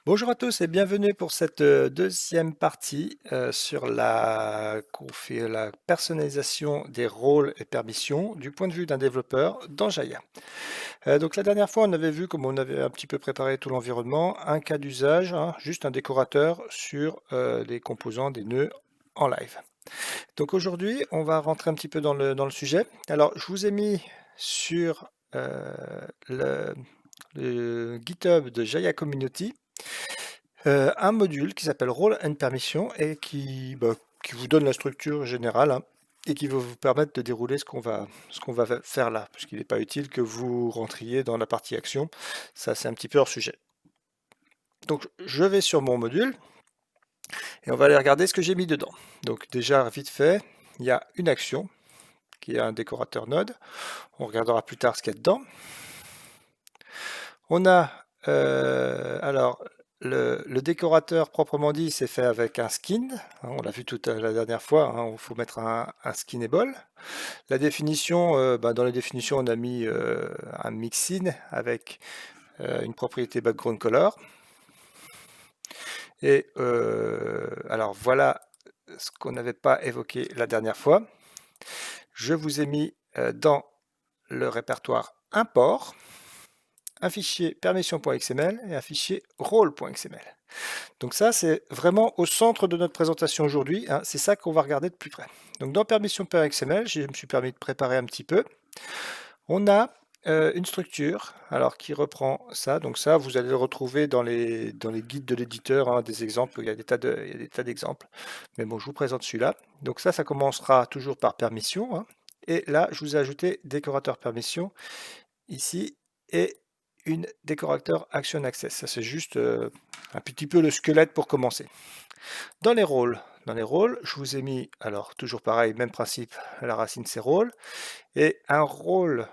Bonjour à tous et bienvenue pour cette deuxième partie sur la personnalisation des rôles et permissions du point de vue d'un développeur dans Jaya. Donc la dernière fois, on avait vu, comme on avait un petit peu préparé tout l'environnement, un cas d'usage, hein, juste un décorateur sur les composants des nœuds en live. Donc aujourd'hui, on va rentrer un petit peu dans le sujet. Alors, je vous ai mis sur le, le GitHub de Jaya Community un module qui s'appelle Role and Permission et qui vous donne la structure générale, hein, et qui va vous permettre de dérouler ce qu'on va faire là, puisqu'il n'est pas utile que vous rentriez dans la partie action. Ça, c'est un petit peu hors sujet. Donc, je vais sur mon module et on va aller regarder ce que j'ai mis dedans. Donc, déjà, vite fait, il y a une action qui est un décorateur node. On regardera plus tard ce qu'il y a dedans. On a alors le décorateur proprement dit, c'est fait avec un skin, hein, on l'a vu la dernière fois, hein, il faut mettre un skinable. La définition, dans la définition, on a mis un mixin avec une propriété background color. Et alors voilà ce qu'on n'avait pas évoqué la dernière fois. Je vous ai mis dans le répertoire import un fichier permission.xml et un fichier role.xml. Donc ça, c'est vraiment au centre de notre présentation aujourd'hui, hein, c'est ça qu'on va regarder de plus près. Donc dans permission.xml, je me suis permis de préparer un petit peu. On a une structure alors qui reprend ça. Donc ça, vous allez le retrouver dans les guides de l'éditeur, hein, des exemples, il y a des tas d'exemples. Mais bon, je vous présente celui-là. Donc ça commencera toujours par permission, hein. Et là, je vous ai ajouté décorateur permission ici et une décorateur action access. Ça, c'est juste un petit peu le squelette pour commencer. Dans les rôles, je vous ai mis, alors toujours pareil, même principe, la racine c'est rôle, et un rôle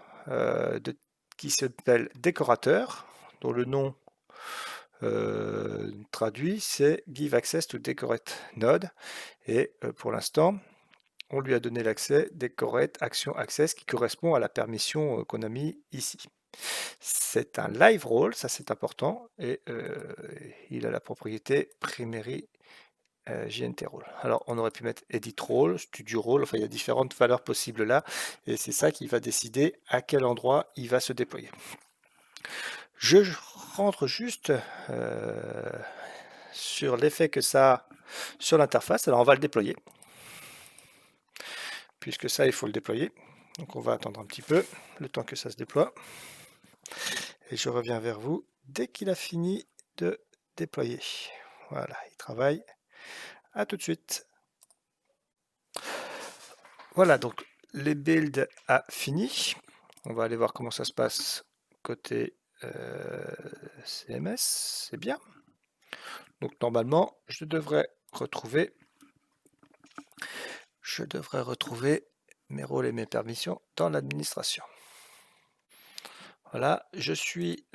qui s'appelle décorateur, dont le nom traduit c'est Give Access to Decorate Node, et pour l'instant, on lui a donné l'accès Decorate Action Access qui correspond à la permission qu'on a mis ici. C'est un live role, ça c'est important, et il a la propriété primary JNT role. Alors on aurait pu mettre edit role, studio role, enfin il y a différentes valeurs possibles là, et c'est ça qui va décider à quel endroit il va se déployer. Je rentre juste sur l'effet que ça a sur l'interface. Alors on va le déployer, puisque ça il faut le déployer. Donc on va attendre un petit peu, le temps que ça se déploie. Et je reviens vers vous dès qu'il a fini de déployer. Voilà, il travaille. À tout de suite. Voilà, donc les builds a fini. On va aller voir comment ça se passe côté CMS. C'est bien. Donc normalement, je devrais retrouver mes rôles et mes permissions dans l'administration. Voilà, je suis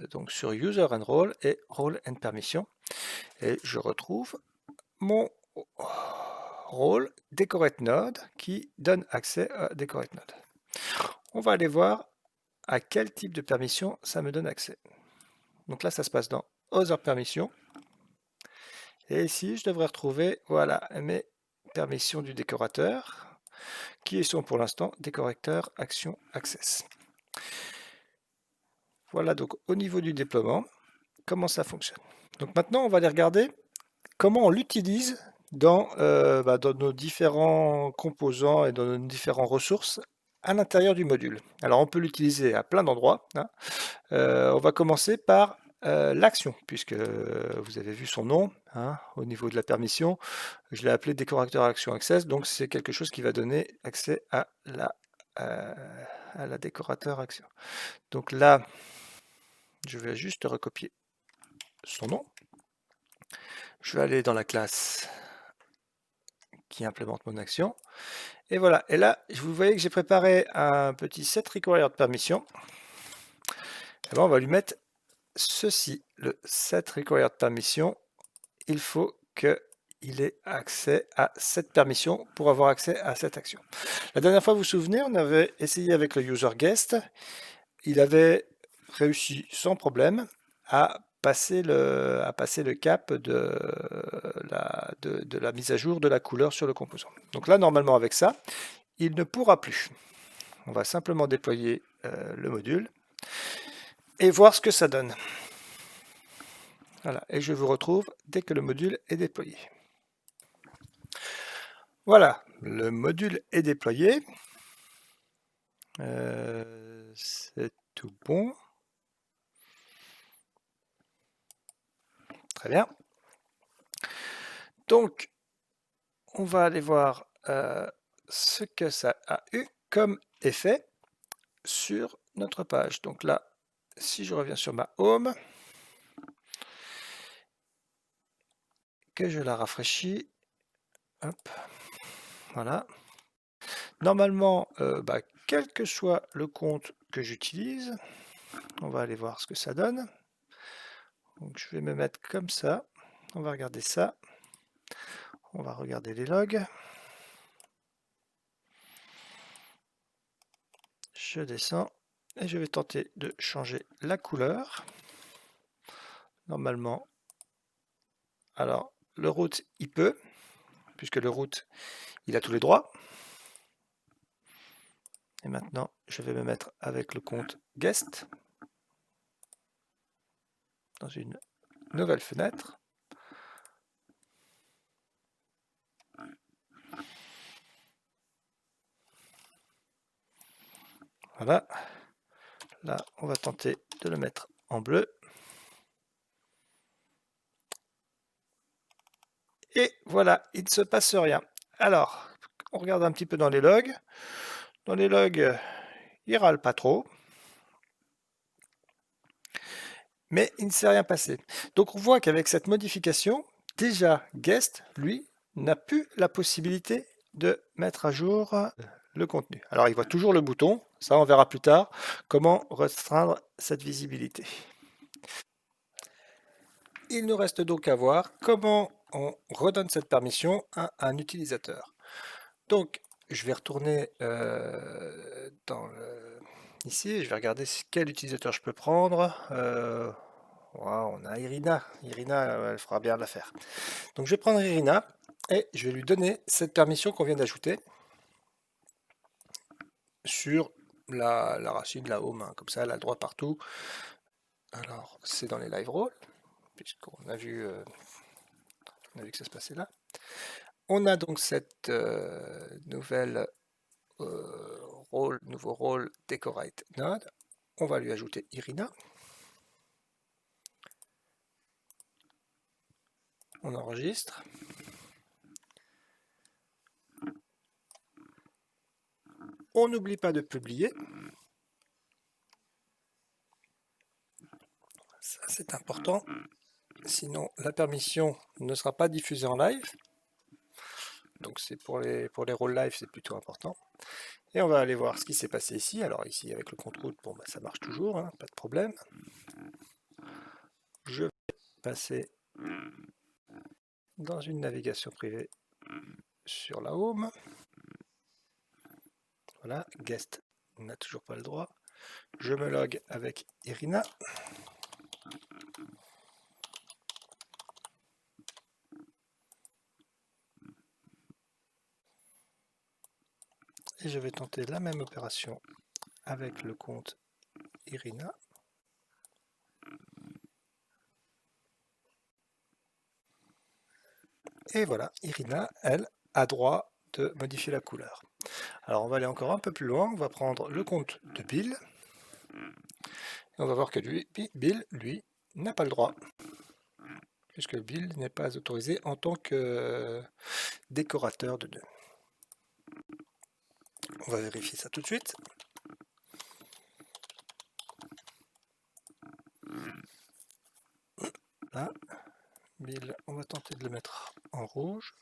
donc sur User and Role et Role and Permission. Et je retrouve mon rôle Decorate Node qui donne accès à Decorate Node. On va aller voir à quel type de permission ça me donne accès. Donc là, ça se passe dans Other Permissions. Et ici, je devrais retrouver voilà, mes permissions du décorateur qui sont pour l'instant décorateur Action Access. Voilà donc au niveau du déploiement, comment ça fonctionne. Donc maintenant, on va aller regarder comment on l'utilise dans nos différents composants et dans nos différentes ressources à l'intérieur du module. Alors on peut l'utiliser à plein d'endroits, hein. On va commencer par l'action, puisque vous avez vu son nom, hein, au niveau de la permission, je l'ai appelé décorateur action access, donc c'est quelque chose qui va donner accès à la décorateur action. Donc là, je vais juste recopier son nom. Je vais aller dans la classe qui implémente mon action. Et voilà, et là, vous voyez que j'ai préparé un petit set required permission. Et ben, on va lui mettre ceci, le set required permission. Il faut qu'il ait accès à cette permission pour avoir accès à cette action. La dernière fois, vous vous souvenez, on avait essayé avec le user guest. Il avait réussi sans problème à passer le cap de la mise à jour de la couleur sur le composant. Donc là, normalement, avec ça, il ne pourra plus. On va simplement déployer le module et voir ce que ça donne. Voilà, et je vous retrouve dès que le module est déployé. Voilà, le module est déployé. C'est tout bon. Très bien. Donc, on va aller voir ce que ça a eu comme effet sur notre page. Donc là, si je reviens sur ma home, que je la rafraîchis, hop, voilà. Normalement, quel que soit le compte que j'utilise, on va aller voir ce que ça donne. Donc je vais me mettre comme ça, on va regarder ça, on va regarder les logs. Je descends et je vais tenter de changer la couleur. Normalement, alors le root il peut, puisque le root il a tous les droits. Et maintenant, je vais me mettre avec le compte guest dans une nouvelle fenêtre. Voilà. Là, on va tenter de le mettre en bleu. Et voilà, il ne se passe rien. Alors, on regarde un petit peu dans les logs. Dans les logs, il râle pas trop. Mais il ne s'est rien passé. Donc on voit qu'avec cette modification, déjà Guest, lui, n'a plus la possibilité de mettre à jour le contenu. Alors il voit toujours le bouton, ça on verra plus tard, comment restreindre cette visibilité. Il nous reste donc à voir comment on redonne cette permission à un utilisateur. Donc je vais retourner ici, je vais regarder quel utilisateur je peux prendre. Wow, on a Irina. Irina, elle fera bien l'affaire. Donc je vais prendre Irina et je vais lui donner cette permission qu'on vient d'ajouter sur la racine de la home, hein. Comme ça elle a le droit partout. Alors c'est dans les live roles, puisqu'on a vu, que ça se passait là. On a donc cette nouveau rôle Decorate Node. On va lui ajouter Irina. On enregistre. On n'oublie pas de publier. Ça, c'est important. Sinon, la permission ne sera pas diffusée en live. Donc, c'est pour les rôles live, c'est plutôt important. Et on va aller voir ce qui s'est passé ici. Alors, ici, avec le compte route, bon, ça marche toujours, hein, pas de problème. Je vais passer dans une navigation privée sur la home. Voilà, guest n'a toujours pas le droit. Je me log avec Irina. Et je vais tenter la même opération avec le compte Irina. Et voilà, Irina, elle, a droit de modifier la couleur. Alors on va aller encore un peu plus loin, on va prendre le compte de Bill. Et on va voir que Bill, lui, n'a pas le droit. Puisque Bill n'est pas autorisé en tant que décorateur de nœuds. On va vérifier ça tout de suite. Là, Bill, on va tenter de le mettre en rouge.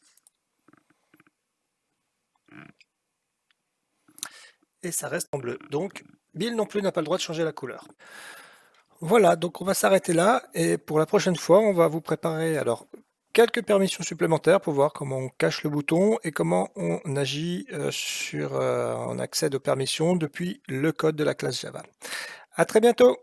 Et ça reste en bleu. Donc, Bill non plus n'a pas le droit de changer la couleur. Voilà, donc on va s'arrêter là. Et pour la prochaine fois, on va vous préparer alors quelques permissions supplémentaires pour voir comment on cache le bouton et comment on agit on accède aux permissions depuis le code de la classe Java. À très bientôt!